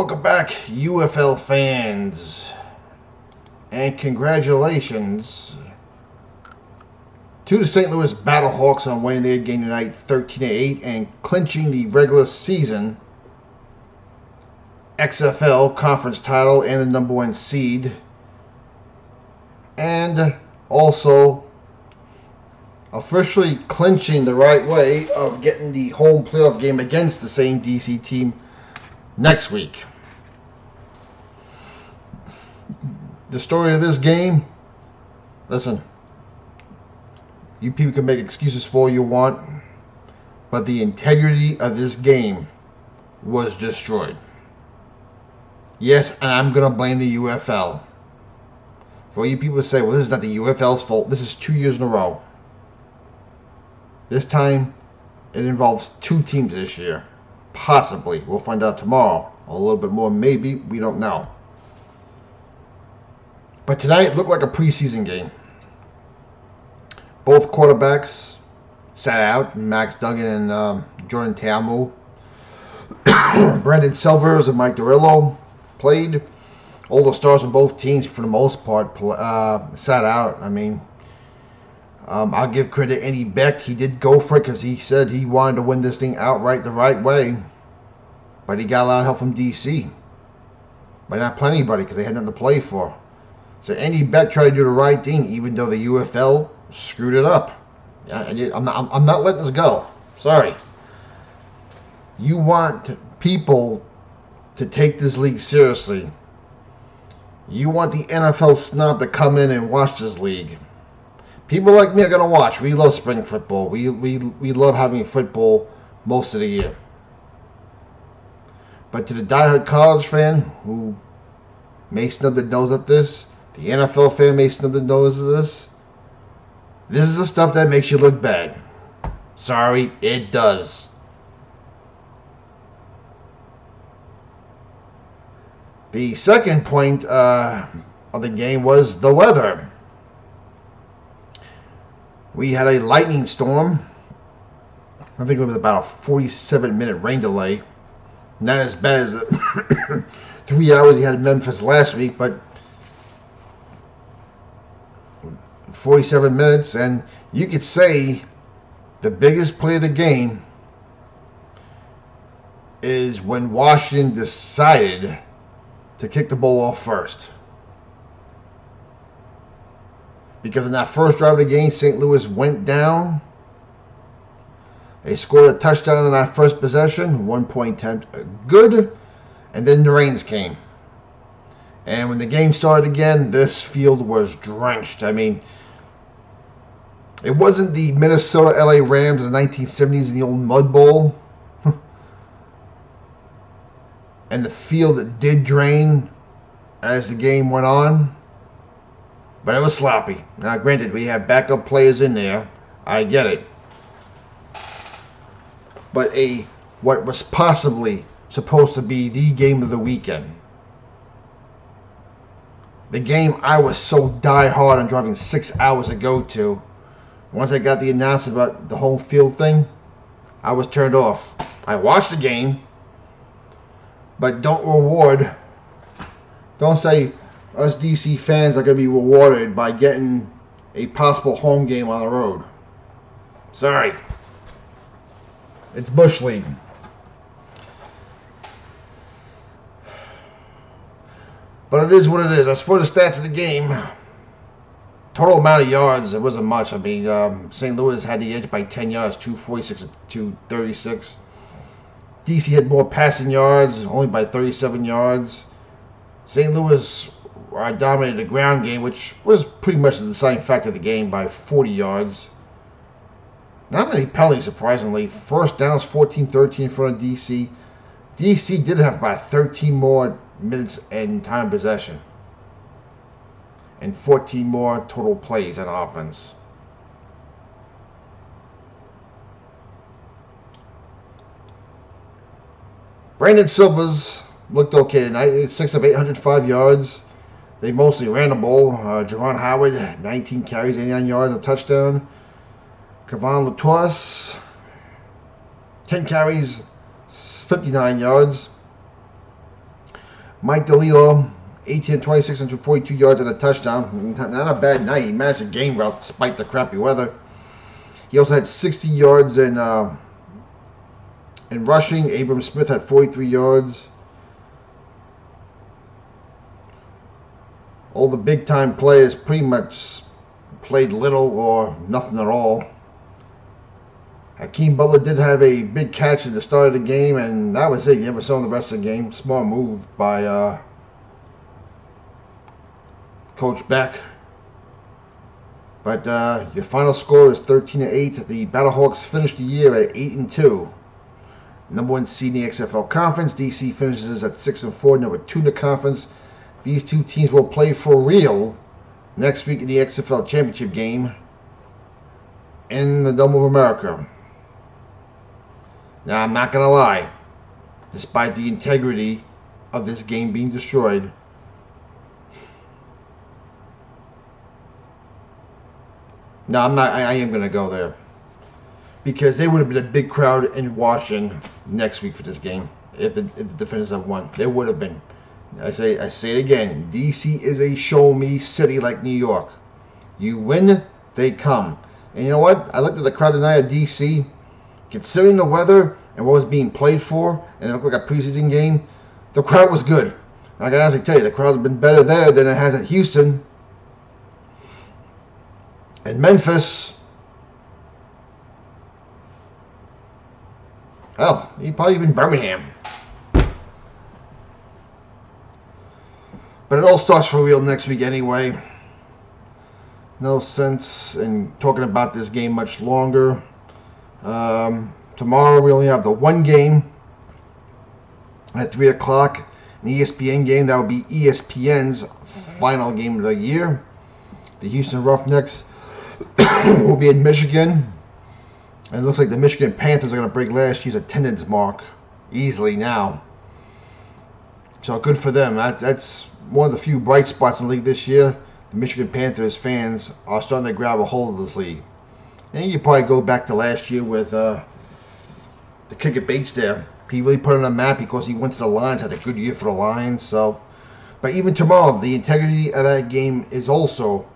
Welcome back, UFL fans, and congratulations to the St. Louis Battlehawks on winning their game tonight 13-8 and clinching the regular season XFL conference title and the #1 seed, and also officially clinching the right way of getting the home playoff game against the same DC team next week. The story of this game, listen, you people can make excuses for all you want, but the integrity of this game was destroyed. Yes, and I'm going to blame the UFL. For you people to say, well, this is not the UFL's fault. This is 2 years in a row. This time, it involves two teams this year. Possibly. We'll find out tomorrow. A little bit more, maybe. We don't know. But tonight, it looked like a preseason game. Both quarterbacks sat out. Max Duggan and Jordan Ta'amu. Brandon Silvers and Mike Dorillo played. All the stars on both teams, for the most part, sat out. I mean, I'll give credit to Andy Beck. He did go for it because he said he wanted to win this thing outright the right way. But he got a lot of help from DC. But not plenty, anybody, because they had nothing to play for. So Andy Beck tried to do the right thing, even though the UFL screwed it up. Yeah, I'm not letting this go. Sorry. You want people to take this league seriously. You want the NFL snob to come in and watch this league. People like me are going to watch. We love spring football. We love having football most of the year. But to the diehard college fan who may snub their nose at this, the NFL fan may snub their nose at this is the stuff that makes you look bad. Sorry, it does. The second point of the game was the weather. We had a lightning storm. I think it was about a 47-minute rain delay. Not as bad as the 3 hours he had in Memphis last week, but 47 minutes, and you could say the biggest play of the game is when Washington decided to kick the ball off first. Because in that first drive of the game, St. Louis went down. They scored a touchdown in that first possession, 1-point attempt, good, and then the rains came. And when the game started again, this field was drenched. I mean, it wasn't the Minnesota-LA Rams in the 1970s in the old Mud Bowl. And the field did drain as the game went on. But it was sloppy. Now, granted, we have backup players in there. I get it. But what was possibly supposed to be the game of the weekend. The game I was so die-hard on driving 6 hours to go to. Once I got the announcement about the home field thing, I was turned off. I watched the game, but don't say us DC fans are going to be rewarded by getting a possible home game on the road. Sorry. It's Bush League. But it is what it is. As for the stats of the game, total amount of yards, it wasn't much. I mean, St. Louis had the edge by 10 yards, 246 to 236. DC had more passing yards, only by 37 yards. St. Louis dominated the ground game, which was pretty much the deciding factor of the game, by 40 yards. Not many penalties, surprisingly. First downs, 14-13 in front of DC. DC did have about 13 more minutes and time possession. And 14 more total plays on offense. Brandon Silvers looked okay tonight. 6 of 805 yards. They mostly ran the ball. Jerron Howard, 19 carries, 89 yards, a touchdown. Kevon Latois, 10 carries, 59 yards. Mike DeLeo, 18-26, 142 yards and a touchdown. Not a bad night. He managed a game route despite the crappy weather. He also had 60 yards in rushing. Abram Smith had 43 yards. All the big-time players pretty much played little or nothing at all. Hakeem Butler did have a big catch at the start of the game, and that was it. You never saw the rest of the game. Smart move by Coach Beck. But your final score is 13-8. The Battlehawks finished the year at 8-2. Number 1 seed in the XFL Conference. DC finishes at 6-4, number 2 in the conference. These two teams will play for real next week in the XFL Championship game in the Dome of America. Now, I'm not going to lie. Despite the integrity of this game being destroyed, no, I'm not. I am going to go there. Because they would have been a big crowd in Washington next week for this game if the Defenders have won. They would have been. I say it again. DC is a show-me city like New York. You win, they come. And you know what? I looked at the crowd tonight at DC. Considering the weather and what was being played for, and it looked like a preseason game, the crowd was good. And I can honestly tell you, the crowd's been better there than it has at Houston. And Memphis, hell, probably even Birmingham. But it all starts for real next week anyway. No sense in talking about this game much longer. Tomorrow we only have the one game at 3 o'clock. An ESPN game. That will be ESPN's final game of the year. The Houston Roughnecks will be in Michigan. And it looks like the Michigan Panthers are going to break last year's attendance mark easily now. So good for them. That's one of the few bright spots in the league this year. The Michigan Panthers fans are starting to grab a hold of this league. And you probably go back to last year with the kicker Bates there. He really put it on the map because he went to the Lions, had a good year for the Lions. So, but even tomorrow, the integrity of that game is also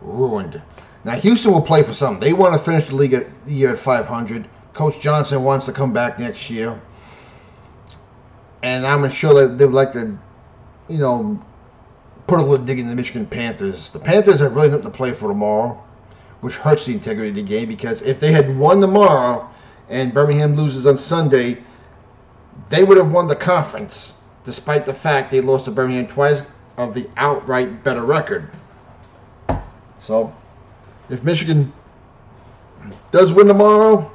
ruined. Now, Houston will play for something. They want to finish the league the year at 500. Coach Johnson wants to come back next year. And I'm sure that they would like to, put a little dig in the Michigan Panthers. The Panthers have really nothing to play for tomorrow, which hurts the integrity of the game, because if they had won tomorrow and Birmingham loses on Sunday, they would have won the conference, despite the fact they lost to Birmingham twice of the outright better record. So, if Michigan does win tomorrow,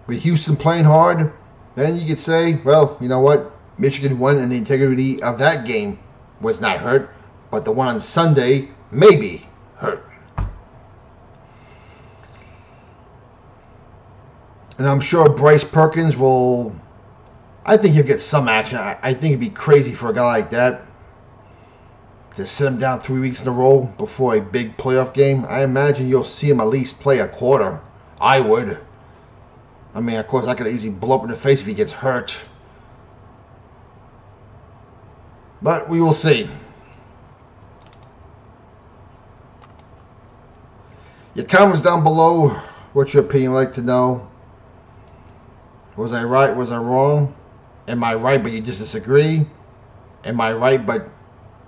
with Houston playing hard, then you could say, well, you know what? Michigan won and the integrity of that game was not hurt, but the one on Sunday may be hurt. And I'm sure Bryce Perkins will, I think he'll get some action. I think it'd be crazy for a guy like that to sit him down 3 weeks in a row before a big playoff game. I imagine you'll see him at least play a quarter. I would. I mean, of course, I could easily blow up in the face if he gets hurt. But we will see. Your comments down below. What's your opinion? Like to know. Was I right? Was I wrong? Am I right but you just disagree? Am I right but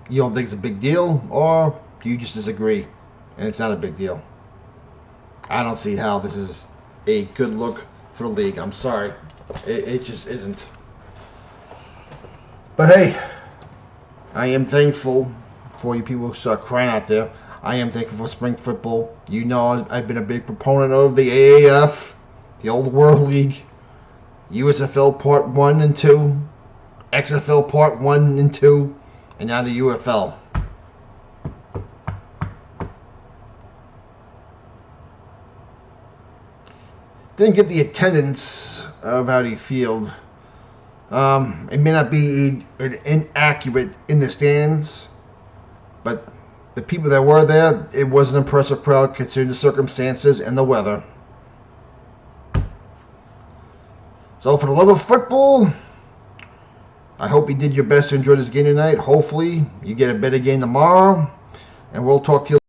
you don't think it's a big deal? Or do you just disagree and it's not a big deal? I don't see how this is a good look for the league. I'm sorry. It just isn't. But hey, I am thankful for you people who start crying out there. I am thankful for spring football. You know I've been a big proponent of the AAF, the Old World League, USFL Part 1 and 2, XFL Part 1 and 2, and now the UFL. Didn't get the attendance of Audi Field. It may not be inaccurate in the stands, but the people that were there, it was an impressive crowd considering the circumstances and the weather. So for the love of football, I hope you did your best to enjoy this game tonight. Hopefully, you get a better game tomorrow. And we'll talk to you